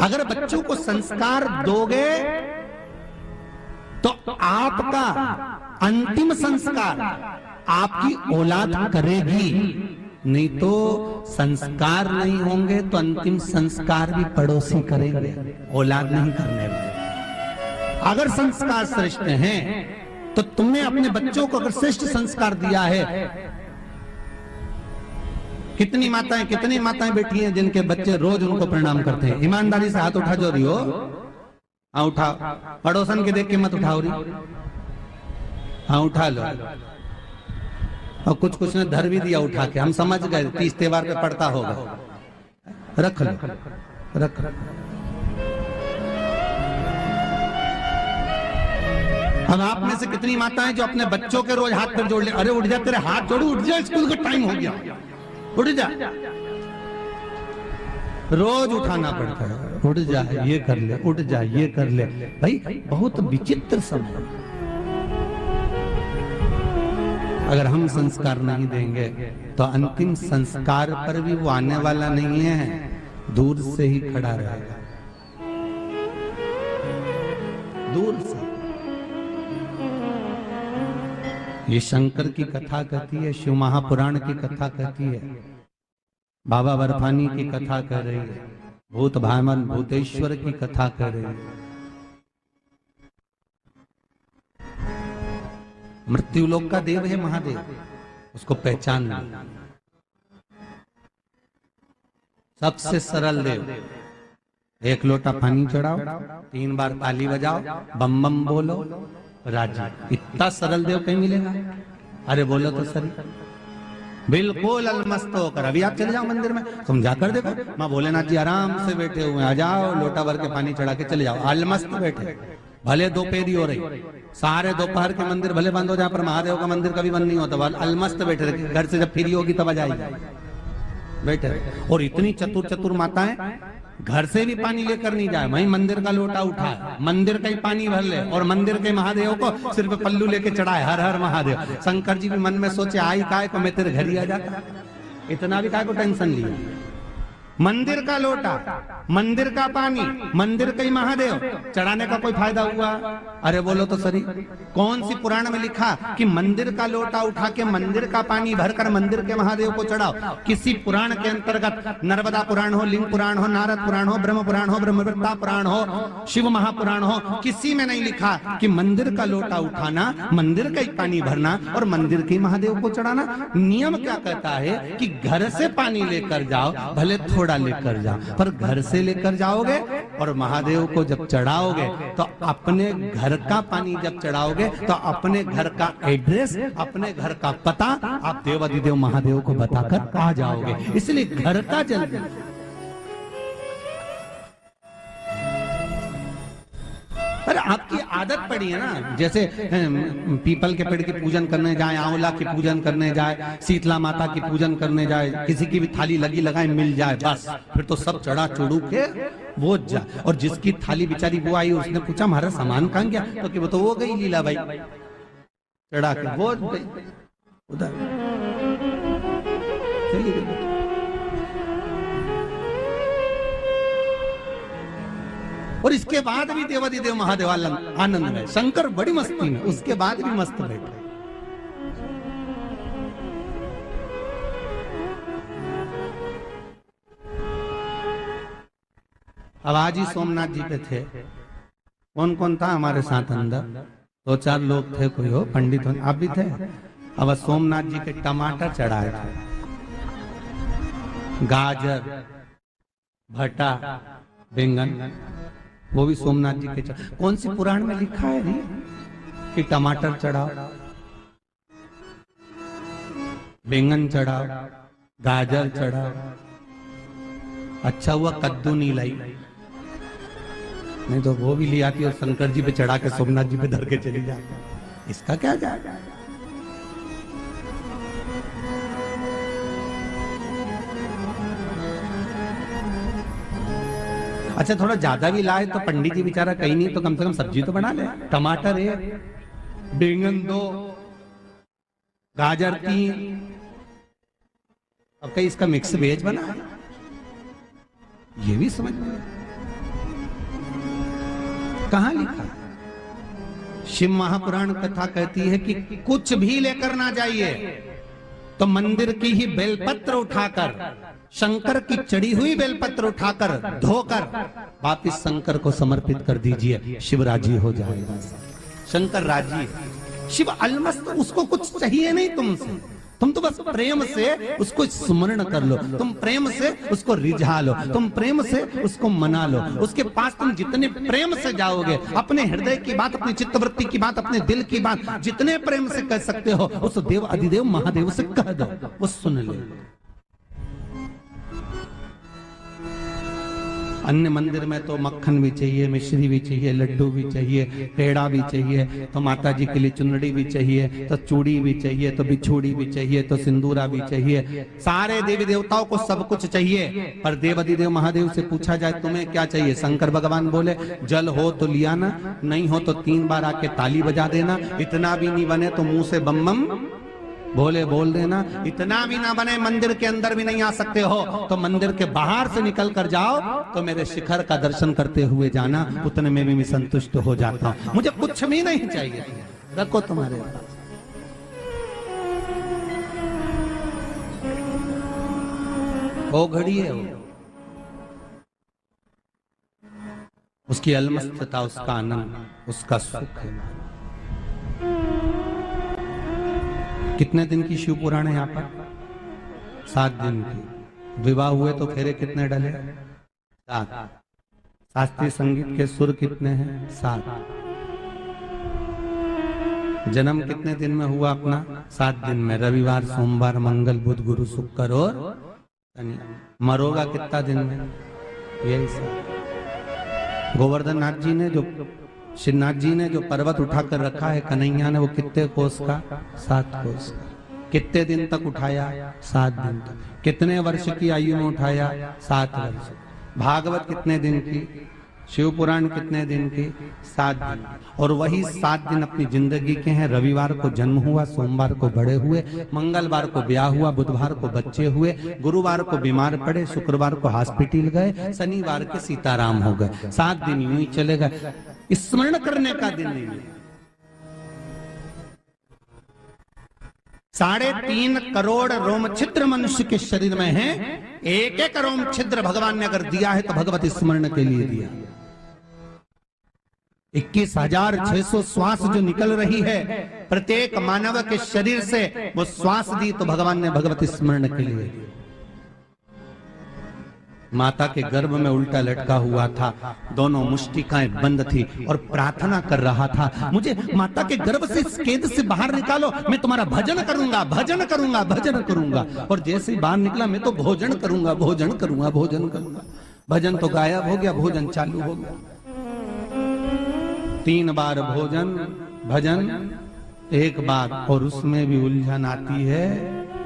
अगर बच्चों को संस्कार दोगे तो आपका अंतिम संस्कार आपकी औलाद करेगी, नहीं तो संस्कार नहीं होंगे तो अंतिम संस्कार भी पड़ोसी करेंगे, औलाद नहीं करने वाले। अगर संस्कार श्रेष्ठ हैं तो तुमने अपने बच्चों को अगर श्रेष्ठ संस्कार दिया है, कितनी माताएं बैठी हैं जिनके बच्चे रोज उनको प्रणाम करते हैं। ईमानदारी से हाथ उठा जो रही हो, हाँ उठा, पड़ोसन के देख के मत उठाओ रही, हाँ उठा लो। और कुछ ने धर भी दिया उठा के, हम समझ गए 30 त्योहार पे पड़ता होगा, रख लो, रख लो। अब आप में से कितनी माताएं जो अपने बच्चों के रोज हाथ पर जोड़ ले, अरे उठ जा, तेरे हाथ जोड़ू, उठ जा, स्कूल का टाइम हो गया, उठ जा, रोज उठाना पड़ता है, उठ जा ये कर ले, उठ जा ये कर ले। भाई बहुत विचित्र समय। अगर हम संस्कार नहीं देंगे तो अंतिम संस्कार पर भी वो आने वाला नहीं है, दूर से ही खड़ा रहेगा, दूर से। ये शंकर की कथा कहती है, शिव महापुराण की कथा कहती है, बाबा बर्फानी की कथा कह रही है, भूत भामन भूतेश्वर की कथा कह रही है। मृत्यु लोक का देव है महादेव, उसको पहचान लो। सबसे सरल देव, एक लोटा पानी चढ़ाओ, 3 बार ताली बजाओ, बम बम बोलो, राजी। इतना सरल देव कहीं मिलेगा? अरे बोलो तो सही, बिल्कुल अलमस्त होकर। अभी आप चले जाओ मंदिर में, तुम जाकर देखो, माँ भोलेनाथ जी आराम से बैठे हुए, आ जाओ लोटा भर के पानी चढ़ा के चले जाओ, अलमस्त बैठे। भले दोपहरी हो रही, सारे दोपहर के मंदिर भले बंद हो, जहां पर महादेव का मंदिर कभी बंद नहीं होता, अलमस्त बैठे रहे। घर से जब फ्री होगी तब आ जाएगी, बैठे। और इतनी चतुर माताएं घर से भी पानी लेकर नहीं जाए, वहीं मंदिर का लोटा उठाए, मंदिर का ही पानी भर ले, और मंदिर के महादेव को सिर्फ पल्लू लेके चढ़ाए, हर हर महादेव। शंकर जी भी मन में सोचे, आई काय को मैं तेरे घर ही आ जाता, इतना भी काय को टेंशन लिया। मंदिर का लोटा, मंदिर का पानी, मंदिर का ही महादेव, चढ़ाने का कोई फायदा हुआ? अरे बोलो तो सही, कौन सी पुराण में लिखा कि मंदिर का लोटा उठा के मंदिर का पानी भरकर मंदिर के महादेव को चढ़ाओ? किसी पुराण के अंतर्गत नर्मदा पुराण हो, लिंग पुराण हो, नारद पुराण हो, ब्रह्म पुराण हो, ब्रह्मवृत्ता पुराण हो, शिव महापुराण हो, किसी में नहीं लिखा कि मंदिर का लोटा उठाना, मंदिर का ही पानी भरना और मंदिर के महादेव को चढ़ाना। नियम क्या कहता है कि घर से पानी लेकर जाओ, भले थोड़ा लेकर जाओ, पर घर से लेकर जाओगे और महादेव को जब चढ़ाओगे तो अपने घर का पानी जब चढ़ाओगे तो अपने घर का एड्रेस, अपने घर का पता आप देवाधिदेव महादेव को बताकर आ जाओगे। इसलिए घर का जल, अरे आपकी आदत पड़ी है ना, जैसे पीपल के पेड़ की पूजन करने जाए, आंवला की पूजन करने जाए, शीतला माता की पूजन करने जाए, किसी की भी थाली लगी लगाए मिल जाए, बस फिर तो सब चढ़ा चढ़ू के वो जा। और जिसकी थाली बेचारी वो आई, उसने पूछा हमारा सामान कहाँ गया, तो कि वो तो वो गई लीला भाई, चढ़ा के वो उधर चली गई। और इसके बाद भी देवाधिदेव महादेव आनंद में, शंकर बड़ी मस्ती में, उसके बाद भी मस्त बैठे। अब आज ही सोमनाथ जी पे थे, कौन कौन था हमारे साथ अंदर? 2-4 लोग थे, कोई हो पंडित हो, आप भी थे। अब सोमनाथ जी के टमाटर चढ़ाए थे, गाजर, भटा, बैंगन, वो भी सोमनाथ जी के चढ़ाए। कौन सी पुराण में लिखा है नहीं कि टमाटर चढ़ाओ, बैंगन चढ़ाओ, गाजर चढ़ाओ? अच्छा हुआ कद्दू नहीं लाई, नहीं तो वो भी ले आती और शंकर जी पे चढ़ा के सोमनाथ जी पे धर के चली जाती। इसका क्या जाएगा? अच्छा थोड़ा ज्यादा भी लाए तो पंडित जी बेचारा कहीं नहीं तो कम से कम सब्जी तो बना ले। टमाटर 1, बैंगन 2, गाजर 3, अब कहीं इसका मिक्स वेज बना, ये भी समझ में। कहां लिखा? शिव महापुराण कथा कहती है कि कुछ भी लेकर ना जाइए, तो मंदिर की ही बेलपत्र उठाकर, शंकर की चढ़ी हुई बेलपत्र उठाकर धोकर वापिस शंकर को समर्पित कर दीजिए, शिव राजी हो जाएगा। शंकर राजी है, शिव अलमस्त, उसको कुछ चाहिए नहीं तुमसे, तुम तो बस प्रेम से उसको स्मरण कर लो, तुम प्रेम से उसको रिझा लो, तुम प्रेम से उसको मना लो। उसके पास तुम जितने प्रेम से जाओगे, अपने हृदय की बात, अपनी चित्तवृत्ति की बात, अपने दिल की बात जितने प्रेम से कह सकते हो, उस देव अधिदेव महादेव से कह दो, वो सुन ले। अन्य मंदिर में तो मक्खन भी चाहिए, मिश्री भी चाहिए, लड्डू भी चाहिए, पेड़ा भी चाहिए, तो माता जी के लिए चुनरी भी चाहिए, तो चूड़ी भी चाहिए, तो बिछूड़ी भी चाहिए, तो सिंदूरा भी चाहिए, सारे देवी देवताओं को सब कुछ चाहिए। पर देव अधिदेव महादेव से पूछा जाए तुम्हें क्या चाहिए? शंकर भगवान बोले जल हो तो लिया ना, नहीं हो तो 3 बार आके ताली बजा देना, इतना भी नहीं बने तो मुंह से बम बम बोले बोल देना, इतना भी ना बने मंदिर के अंदर भी नहीं आ सकते हो तो मंदिर के बाहर से निकल कर जाओ, तो मेरे शिखर का दर्शन करते हुए जाना, उतने में भी मैं संतुष्ट हो जाता हूं, मुझे कुछ भी नहीं चाहिए, रखो तुम्हारे पास। वो घड़ी है, वो उसकी अलमस्तता, उसका आनंद, उसका सुख है। कितने दिन की शिव पुराण है यहाँ पर? 7 दिन की। विवाह हुए तो फेरे कितने डले? 7। शास्त्रीय संगीत के सुर कितने हैं? 7। जन्म कितने दिन में हुआ अपना? 7 दिन में, रविवार, सोमवार, मंगल, बुध, गुरु, शुक्र और शनि। मरोगा कितना दिन में? यही सब। गोवर्धन नाथ जी ने जो, श्रीनाथ जी ने जो पर्वत उठाकर रखा है कन्हैया ने, वो कितने कोस का? 7 कोस का। कितने दिन तक उठाया? 7 दिन तक। कितने वर्ष की आयु में उठाया? 7 वर्ष। भागवत कितने दिन की? शिव पुराण कितने दिन की? 7 दिन। और वही 7 दिन अपनी जिंदगी के हैं। रविवार को जन्म हुआ, सोमवार को बड़े हुए, मंगलवार को ब्याह हुआ, बुधवार को बच्चे हुए, गुरुवार को बीमार पड़े, शुक्रवार को हॉस्पिटल गए, शनिवार के सीताराम हो गए। 7 दिन यूं ही चले गए, स्मरण करने का दिन नहीं। 3.5 करोड़ रोम छिद्र मनुष्य के शरीर में है, एक एक रोम छिद्र भगवान ने अगर दिया है तो भगवत स्मरण के लिए दिया। 21,600 श्वास जो निकल रही है प्रत्येक मानव के शरीर से, वो श्वास दी तो भगवान ने भगवत स्मरण के लिए दिया। माता के गर्भ में उल्टा लटका हुआ था, दोनों मुष्टिकाएं बंद थी और प्रार्थना कर रहा था, मुझे माता के गर्भ से इस कैद से बाहर निकालो, मैं तुम्हारा भजन करूंगा, भजन करूंगा, भजन करूंगा। और जैसे ही बाहर निकला, मैं तो भोजन करूंगा, भोजन करूंगा, भोजन करूंगा। भजन तो गायब हो गया, भोजन चालू हो गया। 3 बार भोजन, भजन 1 बार, और उसमें भी उलझन आती है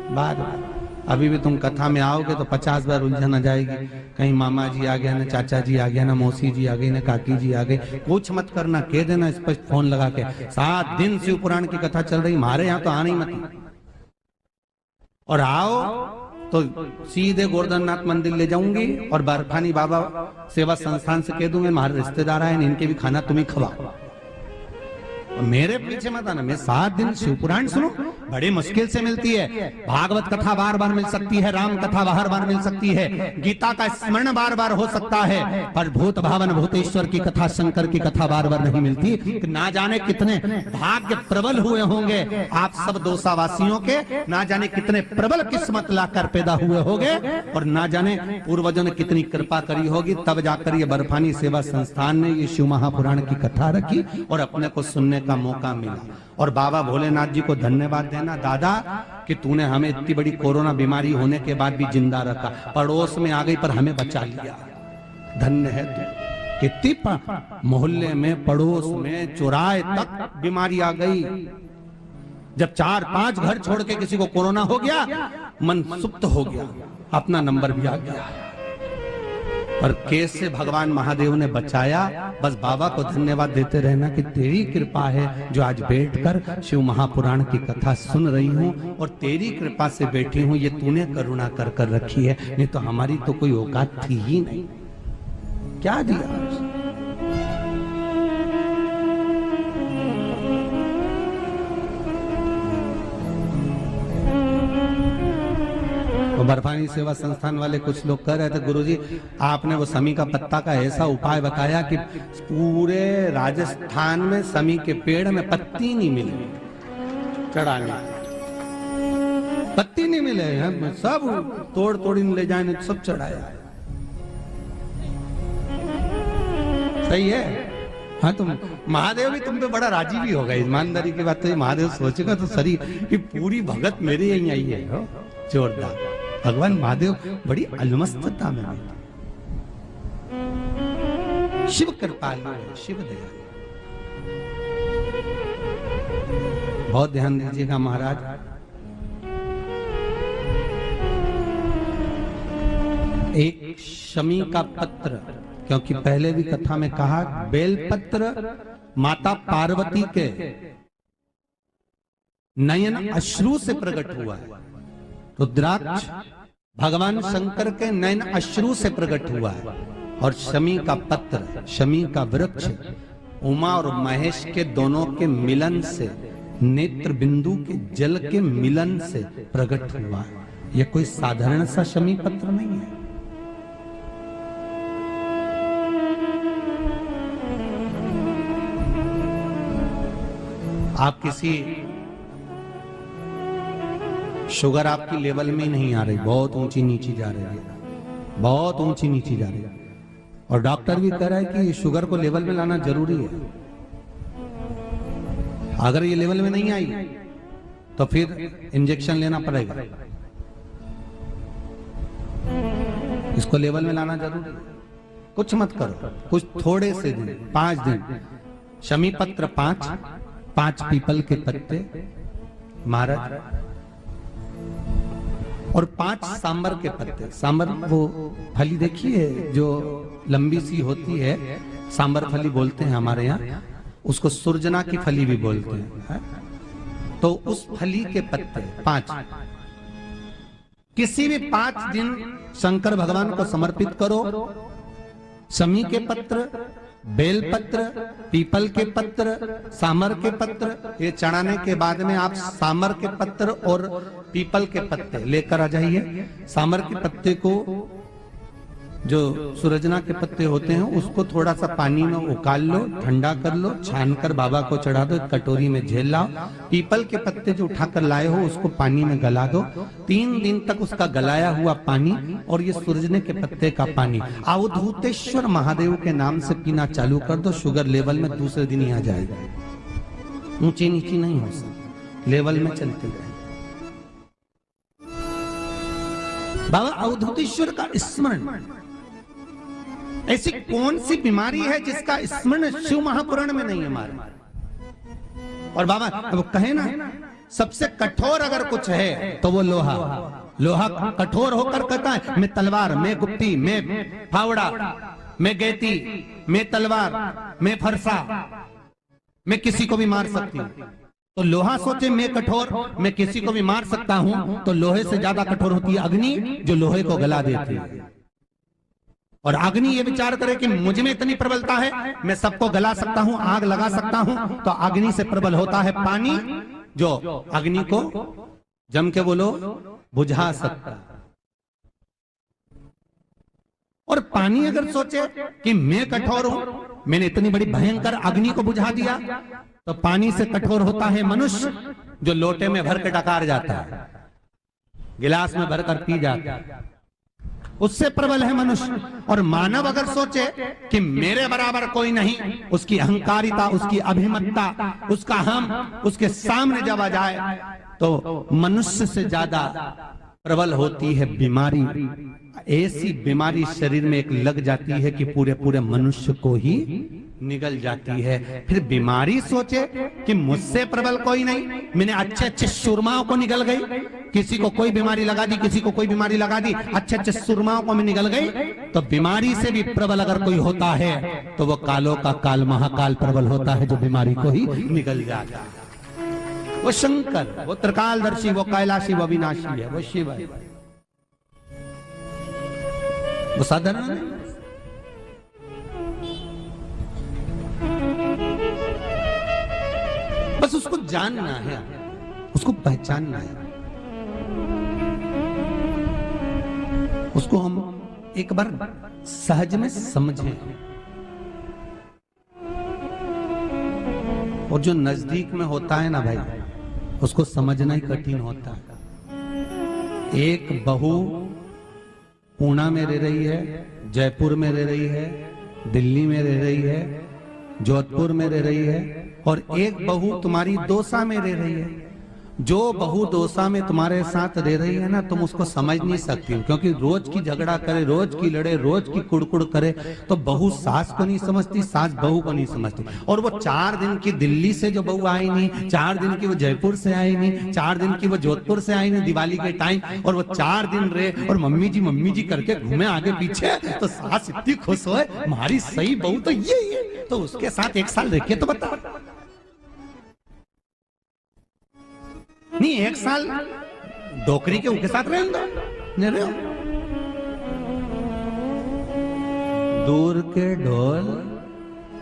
बार बार। अभी भी तुम कथा में आओगे तो 50 बार उलझन आ जाएगी। कहीं मामा जी आ गया ना, चाचा जी आ गया ना, मौसी जी आ गई ना, काकी जी आ गई। कुछ मत करना, कह देना स्पष्ट फोन लगा के, 7 दिन शिव पुराण की कथा चल रही, हमारे यहाँ तो आना ही मत। और आओ तो सीधे गोवर्धननाथ मंदिर ले जाऊंगी और बर्फानी बाबा सेवा संस्थान से कह दूंगे हमारे रिश्तेदार आए, इनके भी खाना तुम्हें खवाओ। मेरे पीछे मत आना। मैं 7 दिन शिव पुराण सुनो, बड़ी मुश्किल से मिलती है। भागवत कथा बार बार मिल सकती है, राम कथा बार बार मिल सकती है, गीता का स्मरण बार बार हो सकता है, पर भूत भावन भूतेश्वर की कथा, शंकर की कथा बार बार नहीं मिलती। ना जाने कितने भाग्य प्रबल हुए होंगे आप सब दोसावासियों के, ना जाने कितने प्रबल किस्मत लाकर पैदा हुए होंगे, और ना जाने पूर्वजों ने कितनी कृपा करी होगी, तब जाकर ये बर्फानी सेवा संस्थान ने ये शिव महापुराण की कथा रखी और अपने को सुनने का मौका मिला। और बाबा भोलेनाथ जी को धन्यवाद देना, दादा कि तूने हमें इतनी बड़ी कोरोना बीमारी होने के बाद भी जिंदा रखा, पड़ोस में आ गई पर हमें बचा लिया, धन्य है तू। कितनी मोहल्ले में, पड़ोस में, चौराहे तक बीमारी आ गई। जब 4-5 घर छोड़ के किसी को कोरोना हो गया, मन सुप्त हो गया, अपना नंबर भी आ गया। पर कैसे भगवान महादेव ने बचाया, बस बाबा को धन्यवाद देते रहना कि तेरी कृपा है जो आज बैठकर शिव महापुराण की कथा सुन रही हूँ, और तेरी कृपा से बैठी हूँ, ये तूने करुणा कर कर रखी है, नहीं तो हमारी तो कोई औकात थी ही नहीं। क्या दिया? बर्फानी सेवा संस्थान वाले कुछ लोग कह रहे थे, गुरुजी आपने वो समी का पत्ता का ऐसा उपाय बताया कि पूरे राजस्थान में समी के पेड़ में पत्ती नहीं मिली चढ़ाने, पत्ती नहीं मिले हैं, सब तोड़ तोड़ ले जाने, सब चढ़ाया। सही है। हाँ, तुम महादेव भी तुम पे बड़ा राजी भी होगा, ईमानदारी की बात तो महादेव सोचेगा तो सही कि पूरी भगत मेरे यहीं आई है। हो जोरदार। भगवान महादेव बड़ी अलमस्तता में है। शिव कृपालु है, शिव दयालु। बहुत ध्यान दीजिएगा महाराज। एक शमी का पत्र, क्योंकि पहले भी कथा में कहा बेलपत्र माता पार्वती के नयन अश्रु से प्रकट हुआ है, रुद्राक्ष भगवान शंकर के नयन अश्रु से प्रकट हुआ है, और शमी का पत्र, शमी का वृक्ष उमा और महेश के दोनों के मिलन से, नेत्र बिंदु के जल के मिलन से प्रकट हुआ है। यह कोई साधारण सा शमी पत्र नहीं है। आप किसी शुगर आपकी लेवल में ही नहीं आ रही, बहुत ऊंची नीची जा रही है, बहुत ऊंची नीची जा रही है, और डॉक्टर भी कह रहा है कि शुगर को लेवल में लाना जरूरी है। अगर ये लेवल में नहीं आई तो फिर इंजेक्शन लेना पड़ेगा, इसको लेवल में लाना जरूरी है। कुछ मत करो, कुछ थोड़े से दिन, 5 दिन शमी पत्र 5 पीपल के पत्ते महाराज, और 5 सांबर के पत्ते। सांबर वो फली देखिए जो लंबी सी होती है, सांबर फली बोलते हैं हमारे यहाँ, उसको सुरजना की फली भी बोलते हैं। तो उस फली के पत्ते 5 किसी भी 5 दिन शंकर भगवान को समर्पित करो। शमी के पत्र, बेलपत्र, पीपल के पत्र, सांबर के पत्र, ये चढ़ाने के बाद में आप सांबर के पत्र और पीपल के पत्ते लेकर आ जाइए। सांबर के पत्ते को, जो सुरजना के पत्ते होते हैं, उसको थोड़ा सा पानी में उकाल लो, ठंडा कर लो, छान कर बाबा को चढ़ा दो, एक कटोरी में झेल लाओ। पीपल के पत्ते जो उठाकर लाए हो उसको पानी में गला दो, 3 दिन तक उसका गलाया हुआ पानी और ये सुरजने के पत्ते का पानी अवधूतेश्वर महादेव के नाम से पीना चालू कर दो। शुगर लेवल में दूसरे दिन ही आ जाएगा, ऊंची नीची नहीं हो सकती, लेवल में चलती रहे। बाबा अवधूतेश्वर का स्मरण, ऐसी कौन सी बीमारी है जिसका स्मरण शिव महापुराण में नहीं है हमारे? और बाबा अब कहे ना, सबसे कठोर अगर कुछ है तो वो लोहा। लोहा कठोर होकर कहता है मैं तलवार, मैं गुप्ती, मैं फावड़ा, मैं गैती, मैं तलवार, मैं फरसा, मैं किसी को भी मार सकती हूँ। तो लोहा सोचे मैं कठोर, मैं किसी को भी मार सकता हूं, तो लोहे से ज्यादा कठोर होती है अग्नि, जो लोहे को गला देती है। और अग्नि ये विचार करे कि मुझ में इतनी प्रबलता है, मैं सबको गला सकता हूं, आग लगा सकता हूं, तो अग्नि से प्रबल होता है पानी, जो अग्नि को जम के बोलो बुझा सकता है। और पानी अगर सोचे कि मैं कठोर हूं, मैंने इतनी बड़ी भयंकर अग्नि को बुझा दिया, तो पानी से कठोर होता है मनुष्य, जो लोटे में भर के डकार जाता है, गिलास में भरकर पी जाता है, उससे प्रबल है मनुष्य। और मानव अगर सोचे कि मेरे बराबर कोई नहीं, उसकी अहंकारिता, उसकी अभिमतता, उसका हम उसके सामने जब आ जाए, तो मनुष्य से ज्यादा प्रबल होती है बीमारी। ऐसी बीमारी शरीर में एक लग जाती है कि पूरे पूरे मनुष्य को ही निगल जाती है। फिर बीमारी सोचे कि मुझसे प्रबल कोई नहीं, मैंने अच्छे अच्छे सुरमाओं को निगल गई, किसी को कोई बीमारी लगा दी, किसी को कोई बीमारी लगा दी, अच्छे अच्छे सुरमाओं को मैं निगल गई। तो बीमारी से भी प्रबल अगर कोई होता है तो वो कालों का काल महाकाल प्रबल होता है, जो बीमारी को ही निगल जाता है। वो शंकर, वो त्रिकालदर्शी, वो कैलाशी, वो अविनाशी है, वो शिव है, वो साधारण नहीं। बस उसको जानना है, उसको पहचानना है। उसको हम एक बार सहज में समझें। और जो नजदीक में होता है ना भाई, उसको समझना ही कठिन होता है। एक बहू पूना में रह रही है, जयपुर में रह रही है, दिल्ली में रह रही है, जोधपुर में रह रही है, और एक बहू तुम्हारी दौसा में रह रही है। जो बहू दौसा में तुम्हारे साथ रह रही है ना, तुम उसको समझ नहीं सकती हो, क्योंकि रोज की झगड़ा करे, रोज की लड़े, रोज की कुड़कुड़ करे, तो बहू सास को नहीं समझती, सास बहू को नहीं समझती। और वो 4 दिन की दिल्ली से जो बहू आई नहीं, 4 दिन की वो जयपुर से आई नहीं, 4 दिन की वो जोधपुर से आई नहीं दिवाली के टाइम, और वो 4 दिन रहे और मम्मी जी करके घूमे आगे पीछे, तो सास इतनी खुश हो, हमारी सही बहू तो ये है। तो उसके साथ 1 साल रखे तो बता नहीं, 1 साल डोकरी के उनके साथ रहने दो, नहीं रहे हो। दूर के ढोल,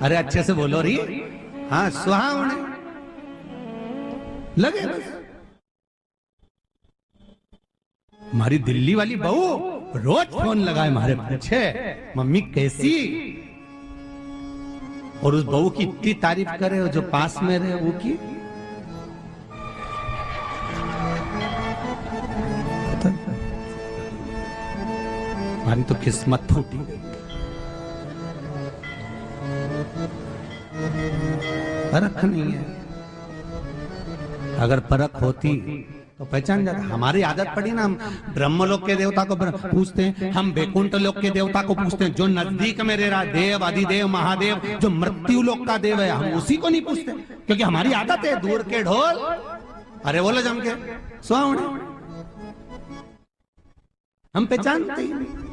अरे अच्छे से बोलो रही, हाँ सुहावने लगे। हमारी दिल्ली वाली बहू रोज फोन लगाए हमारे पीछे, मम्मी कैसी, और उस बहू की इतनी तारीफ करे, और जो पास में रहे वो की हमारी तो किस्मत फूटी गई। परख नहीं है, अगर परख होती तो पहचान जाता। हमारी आदत पड़ी ना, हम ब्रह्मलोक के देवता को पूछते हैं, हम वैकुंठ लोक के देवता को पूछते हैं, जो नजदीक में रह रहा देव, अधिदेव, महादेव, जो मृत्यु लोक का देव है, हम उसी को नहीं पूछते, क्योंकि हमारी आदत है दूर के ढोल, अरे बोलो जम के सुहावने, हम पहचानते ही नहीं।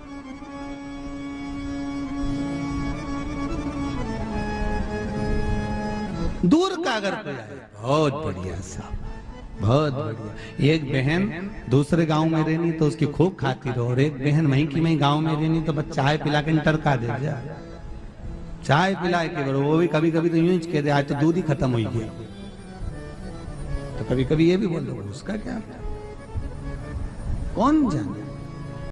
दूर का अगर कोई आए, बहुत बढ़िया साहब, बहुत बढ़िया। एक बहन दूसरे गांव में रहनी तो उसकी खूब खाती रहो, और एक बहन वहीं की वहीं गांव में रहनी तो बस चाय पिला के टरका दे जा, चाय पिला के, वो भी कभी कभी तो यूं ही कह दे आज तो दूध ही खत्म हो गया, तो कभी कभी ये भी बोल दो, उसका क्या, कौन जाने।